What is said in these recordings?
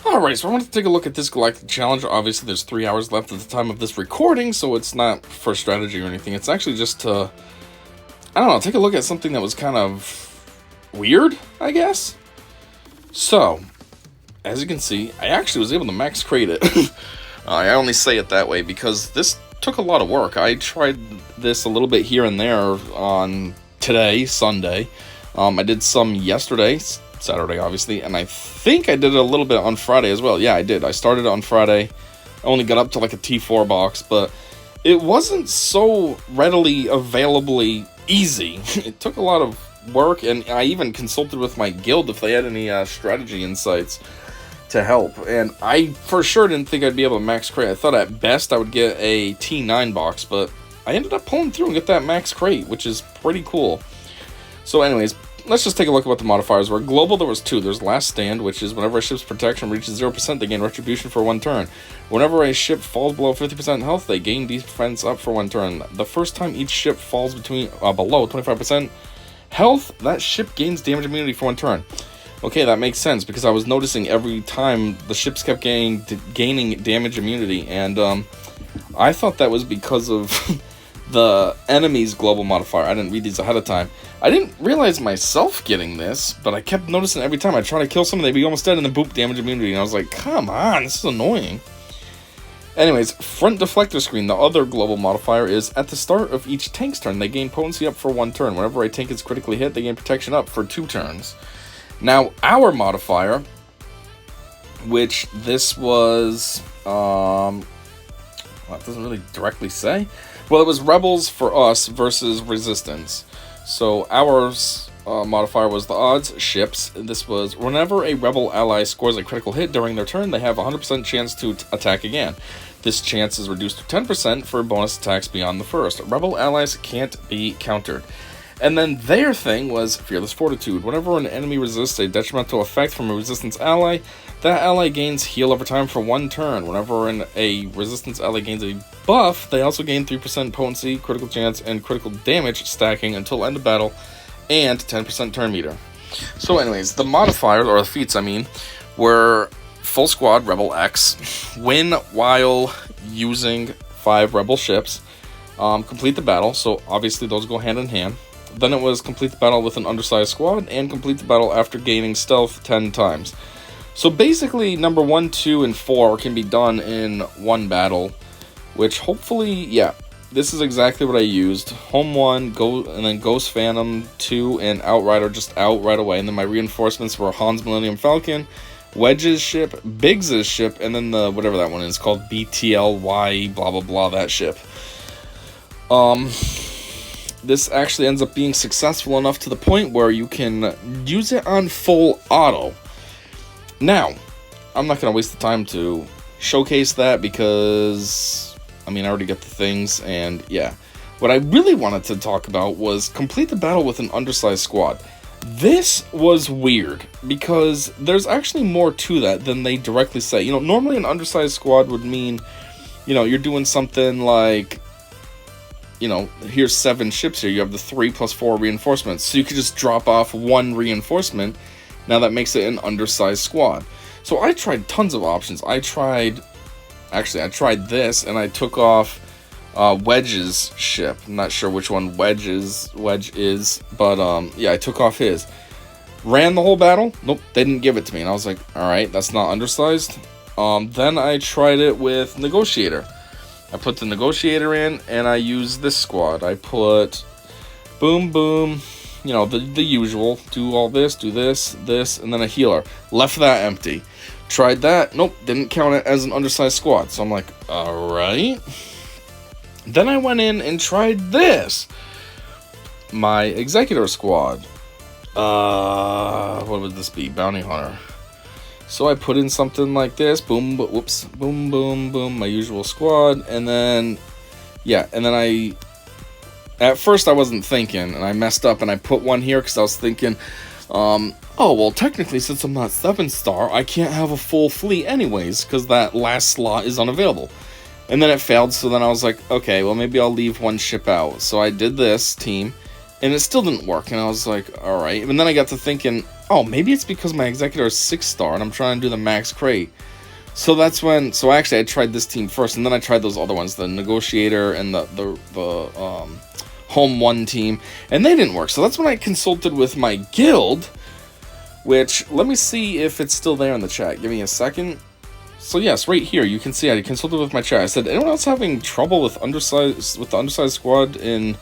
Alright, so I wanted to take a look at this Galactic challenge. Obviously, there's 3 hours left at the time of this recording, so it's not for strategy or anything. It's actually just to, I don't know, take a look at something that was kind of weird, I guess. So, as you can see, I actually was able to max crate it. I only say it that way because this took a lot of work. I tried this a little bit here and there on today, Sunday. I did some yesterday, Saturday obviously, and I think I did it a little bit on Friday as well. Yeah, I did. I started on Friday. I only got up to like a T4 box, but it wasn't so readily availably easy. It took a lot of work, and I even consulted with my guild if they had any strategy insights to help, and I for sure didn't think I'd be able to max crate. I thought at best I would get a T9 box, but I ended up pulling through and get that max crate, which is pretty cool. So anyways, let's just take a look at what the modifiers were. Global, there was 2. There's Last Stand, which is whenever a ship's protection reaches 0%, they gain retribution for 1 turn. Whenever a ship falls below 50% health, they gain defense up for 1 turn. The first time each ship falls below 25% health, that ship gains damage immunity for 1 turn. Okay, that makes sense, because I was noticing every time the ships kept gaining damage immunity, and I thought that was because of the enemy's global modifier. I didn't read these ahead of time. I didn't realize myself getting this, but I kept noticing every time I try to kill someone, they'd be almost dead, and then boop, damage immunity, and I was like, come on, this is annoying. Anyways, front deflector screen, the other global modifier, is at the start of each tank's turn, they gain potency up for 1 turn. Whenever a tank is critically hit, they gain protection up for 2 turns. Now, our modifier, which this was, well, it doesn't really directly say. Well, it was Rebels for us versus Resistance. So ours modifier was the odds ships. This was whenever a Rebel ally scores a critical hit during their turn, they have a 100% chance to attack again. This chance is reduced to 10% for bonus attacks beyond the first. Rebel allies can't be countered. And then their thing was Fearless Fortitude. Whenever an enemy resists a detrimental effect from a Resistance ally, that ally gains heal over time for 1 turn. Whenever a Resistance ally gains a buff, they also gain 3% potency, critical chance, and critical damage stacking until end of battle, and 10% turn meter. So anyways, the modifiers, or the feats I mean, were Full Squad Rebel X, win while using 5 Rebel ships, complete the battle, so obviously those go hand in hand. Then it was complete the battle with an undersized squad, and complete the battle after gaining stealth 10 times. So basically, number 1, 2, and 4 can be done in 1 battle, which hopefully, yeah, this is exactly what I used. Home 1, and then Ghost Phantom 2, and Outrider just out right away. And then my reinforcements were Han's Millennium Falcon, Wedge's ship, Biggs's ship, and then the, whatever that one is called, BTLY, blah blah blah, that ship. This actually ends up being successful enough to the point where you can use it on full auto. Now, I'm not going to waste the time to showcase that because, I mean, I already got the things, and yeah. What I really wanted to talk about was complete the battle with an undersized squad. This was weird because there's actually more to that than they directly say. You know, normally an undersized squad would mean, you know, you're doing something like, you know, here's 7 ships here. You have the 3 plus 4 reinforcements. So you could just drop off 1 reinforcement. Now that makes it an undersized squad. So I tried tons of options. I tried this, and I took off Wedge's ship. I'm not sure which one Wedge is, but yeah, I took off his. Ran the whole battle. Nope, they didn't give it to me. And I was like, alright, that's not undersized. Then I tried it with Negotiator. I put the Negotiator in, and I used this squad. I put boom, boom, you know, the usual. Do all this, do this, and then a healer. Left that empty. Tried that. Nope, didn't count it as an undersized squad. So I'm like, alright. Then I went in and tried this. My Executor squad. What would this be? Bounty Hunter. So I put in something like this, boom, whoops, boom, boom, boom, my usual squad, and then, yeah, and then at first I wasn't thinking, and I messed up, and I put one here, because I was thinking, oh, well, technically, since I'm not 7-star, I can't have a full fleet anyways, because that last slot is unavailable. And then it failed, so then I was like, okay, well, maybe I'll leave 1 ship out. So I did this team, and it still didn't work, and I was like, alright, and then I got to thinking, Oh, maybe it's because my Executor is 6-star and I'm trying to do the max crate. So that's when. So actually, I tried this team first, and then I tried those other ones, the Negotiator and the Home 1 team, and they didn't work. So that's when I consulted with my guild, which, let me see if it's still there in the chat. Give me a second. So yes, right here, you can see I consulted with my chat. I said, anyone else having trouble with the undersized squad in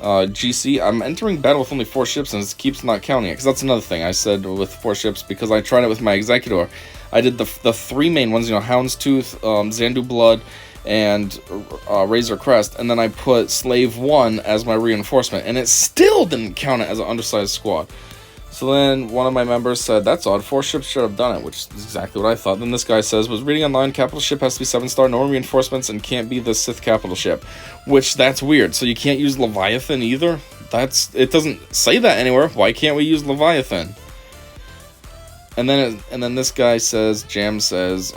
GC? I'm entering battle with only 4 ships, and it keeps not counting it. Because that's another thing I said with 4 ships, because I tried it with my Executor. I did the 3 main ones, you know, Houndstooth, Xandu Blood, and Razor Crest, and then I put Slave 1 as my reinforcement, and it still didn't count it as an undersized squad. So then one of my members said, that's odd, 4 ships should have done it, which is exactly what I thought. Then this guy says, was reading online, capital ship has to be 7-star, no reinforcements, and can't be the Sith capital ship. Which, that's weird. So you can't use Leviathan either? It doesn't say that anywhere. Why can't we use Leviathan? And then this guy says, Jam says,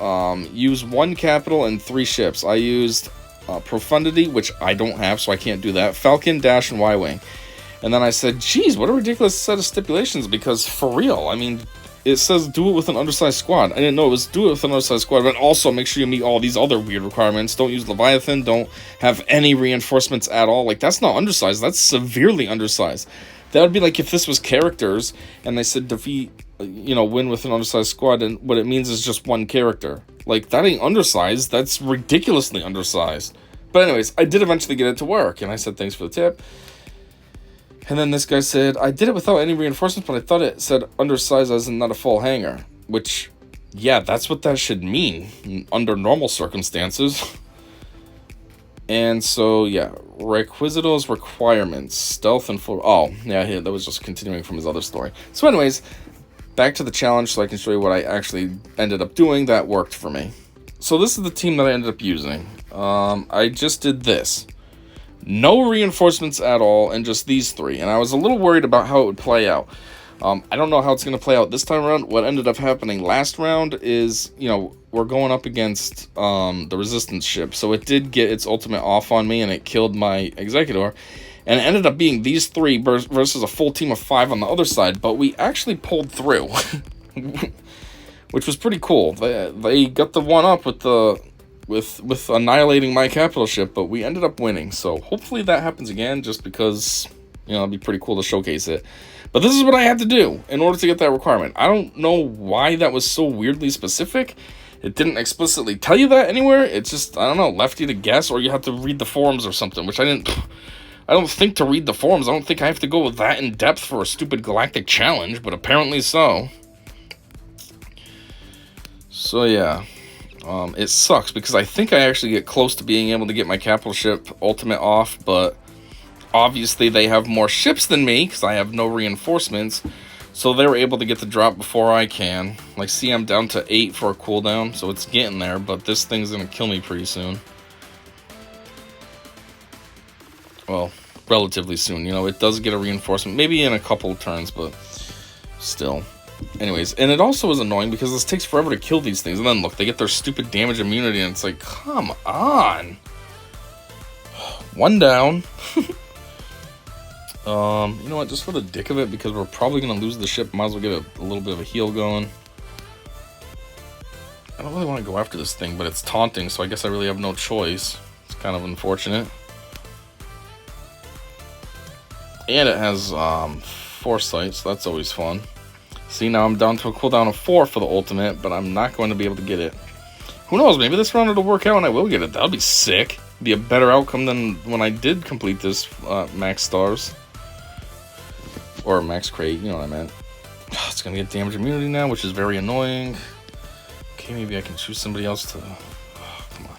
use 1 capital and 3 ships. I used Profundity, which I don't have, so I can't do that. Falcon, Dash, and Y-Wing. And then I said, geez, what a ridiculous set of stipulations, because for real, I mean, it says do it with an undersized squad. I didn't know it was do it with an undersized squad, but also make sure you meet all these other weird requirements. Don't use Leviathan, don't have any reinforcements at all. Like, that's not undersized, that's severely undersized. That would be like if this was characters, and they said defeat, you know, win with an undersized squad, and what it means is just 1 character. Like, that ain't undersized, that's ridiculously undersized. But anyways, I did eventually get it to work, and I said thanks for the tip. And then this guy said, I did it without any reinforcements, but I thought it said undersized as in not a full hanger. Which, yeah, that's what that should mean under normal circumstances. And so, yeah, Requisito's requirements, stealth and full... Oh, yeah, that was just continuing from his other story. So anyways, back to the challenge so I can show you what I actually ended up doing that worked for me. So this is the team that I ended up using. I just did this. No reinforcements at all, and just these 3. And I was a little worried about how it would play out. I don't know how it's going to play out this time around. What ended up happening last round is, you know, we're going up against the Resistance ship. So it did get its ultimate off on me, and it killed my Executor. And it ended up being these 3 versus a full team of 5 on the other side. But we actually pulled through, which was pretty cool. They got the one up with the... With annihilating my capital ship, but we ended up winning. So hopefully that happens again, just because, you know, it'd be pretty cool to showcase it. But this is what I had to do in order to get that requirement. I don't know why that was so weirdly specific. It didn't explicitly tell you that anywhere. It just, I don't know, left you to guess, or you have to read the forums or something, which I don't think to read the forums. I don't think I have to go that in depth for a stupid Galactic challenge, but apparently so. So yeah. It sucks, because I think I actually get close to being able to get my capital ship ultimate off, but obviously they have more ships than me, because I have no reinforcements, so they were able to get the drop before I can. Like, see, I'm down to 8 for a cooldown, so it's getting there, but this thing's gonna kill me pretty soon. Well, relatively soon, you know, it does get a reinforcement, maybe in a couple of turns, but still. Anyways, and it also is annoying because this takes forever to kill these things. And then look, they get their stupid damage immunity, and it's like, come on. 1 down. You know what, just for the dick of it, because we're probably going to lose the ship, might as well get a little bit of a heal going. I don't really want to go after this thing, but it's taunting, so I guess I really have no choice. It's kind of unfortunate. And it has foresight, so that's always fun. See, now I'm down to a cooldown of 4 for the ultimate, but I'm not going to be able to get it. Who knows, maybe this round it'll work out and I will get it. That'll be sick. Be a better outcome than when I did complete this max stars. Or max crate, you know what I meant. It's going to get damage immunity now, which is very annoying. Okay, maybe I can choose somebody else to... Oh, come on.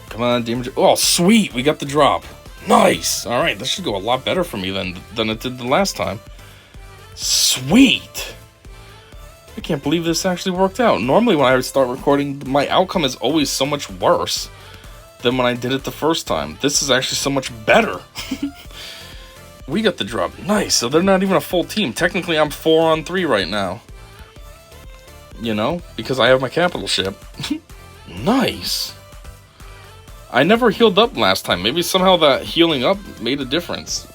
Come on, damage... Oh, sweet! We got the drop. Nice! Alright, this should go a lot better for me than it did the last time. Sweet! I can't believe this actually worked out. Normally when I start recording, my outcome is always so much worse than when I did it the first time. This is actually so much better. We got the drop. Nice, so they're not even a full team. Technically, I'm 4 on 3 right now. You know, because I have my capital ship. Nice! I never healed up last time. Maybe somehow that healing up made a difference.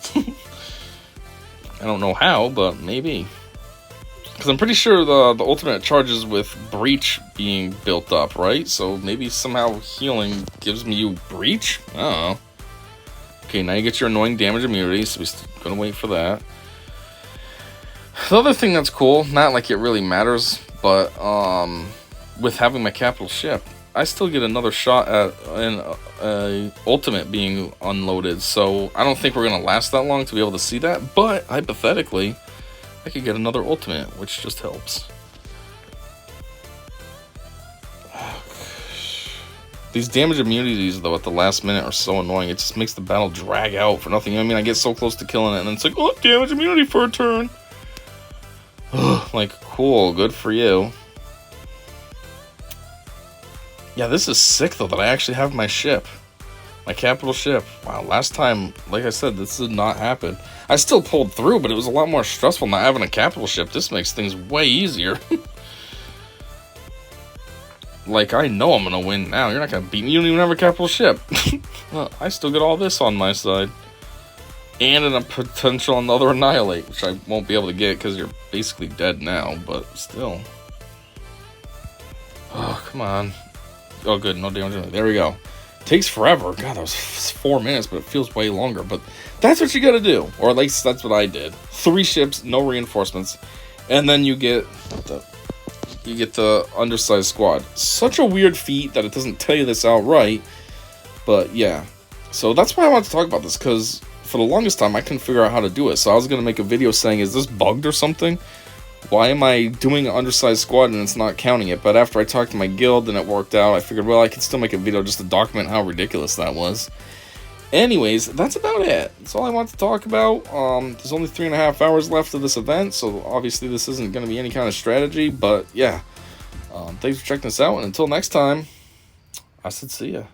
I don't know how, but maybe. Because I'm pretty sure the ultimate charges with breach being built up, right? So maybe somehow healing gives me you breach? I don't know. Okay, now you get your annoying damage immunity, so we're still gonna wait for that. The other thing that's cool, not like it really matters, but with having my capital ship, I still get another shot at an ultimate being unloaded, so I don't think we're gonna last that long to be able to see that, but hypothetically, I could get another ultimate, which just helps. These damage immunities, though, at the last minute are so annoying. It just makes the battle drag out for nothing. I mean, I get so close to killing it, and then it's like, oh, damage immunity for a turn. Like, cool, good for you. Yeah, this is sick, though, that I actually have my ship. My capital ship. Wow, last time, like I said, this did not happen. I still pulled through, but it was a lot more stressful not having a capital ship. This makes things way easier. Like, I know I'm going to win now. You're not going to beat me. You don't even have a capital ship. Well, I still get all this on my side. And a potential another annihilate, which I won't be able to get because you're basically dead now, but still. Oh, come on. Oh, good. No damage. There we go. Takes forever. God, that was 4 minutes, but it feels way longer. But that's what you got to do. Or at least that's what I did. 3 ships, no reinforcements. And then you get the undersized squad. Such a weird feat that it doesn't tell you this outright. But yeah. So that's why I wanted to talk about this, because for the longest time I couldn't figure out how to do it. So I was going to make a video saying, is this bugged or something? Why am I doing an undersized squad and it's not counting it? But after I talked to my guild and it worked out, I figured, well, I could still make a video just to document how ridiculous that was. Anyways, that's about it. That's all I want to talk about. There's only 3.5 hours left of this event, so obviously this isn't going to be any kind of strategy, but yeah. Thanks for checking this out, and until next time, I said see ya.